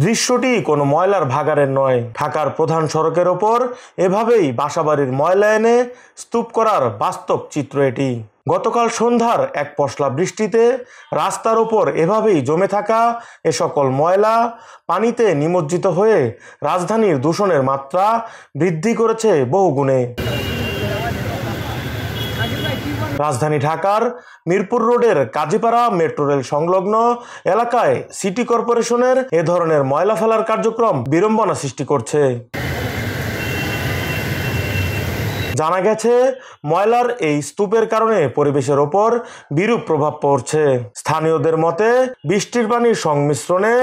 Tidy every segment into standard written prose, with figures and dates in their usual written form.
দৃশ্যটি কোনো ময়লার ভাগাড়ের নয়। ঢাকার প্রধান সড়কের ওপর এভাবেই বাসাবাড়ির ময়লা এনে স্তূপ করার বাস্তব চিত্র এটি। গতকাল সন্ধ্যার এক পশলা বৃষ্টিতে রাস্তার ওপর এভাবেই জমে থাকা এ সকল ময়লা পানিতে নিমজ্জিত হয়ে রাজধানীর দূষণের মাত্রা বৃদ্ধি করেছে বহুগুণে। রাজধানী ঢাকার মিরপুর রোডের কাজীপাড়া মেট্রো রেল সংলগ্ন এলাকায় সিটি কর্পোরেশনের এ ধরনের ময়লা ফেলার কার্যক্রম বিড়ম্বনা সৃষ্টি করছে। জানা গেছে, ময়লার এই স্তূপের কারণে পরিবেশের ওপর বিরূপ প্রভাব পড়ছে। স্থানীয়দের মতে, বৃষ্টির পানির সংমিশ্রণে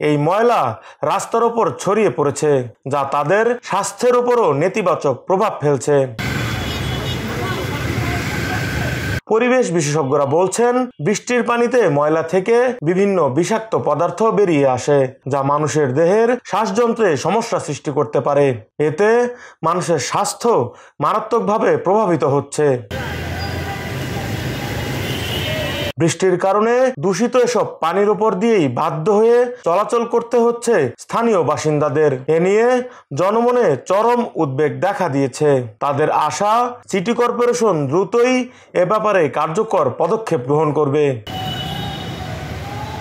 এই ময়লা রাস্তার ওপর ছড়িয়ে পড়েছে, যা তাদের স্বাস্থ্যের ওপরও নেতিবাচক প্রভাব ফেলছে। পরিবেশ বিশেষজ্ঞরা বলছেন, বৃষ্টির পানিতে ময়লা থেকে বিভিন্ন বিষাক্ত পদার্থ বেরিয়ে আসে, যা মানুষের দেহের শ্বাসযন্ত্রে সমস্যা সৃষ্টি করতে পারে। এতে মানুষের স্বাস্থ্য মারাত্মকভাবে প্রভাবিত হচ্ছে। বৃষ্টির কারণে দূষিত এসব পানির উপর দিয়েই বাধ্য হয়ে চলাচল করতে হচ্ছে স্থানীয় বাসিন্দাদের। এ নিয়ে জনমনে চরম উদ্বেগ দেখা দিয়েছে। তাদের আশা, সিটি কর্পোরেশন দ্রুতই এ ব্যাপারে কার্যকর পদক্ষেপ গ্রহণ করবে।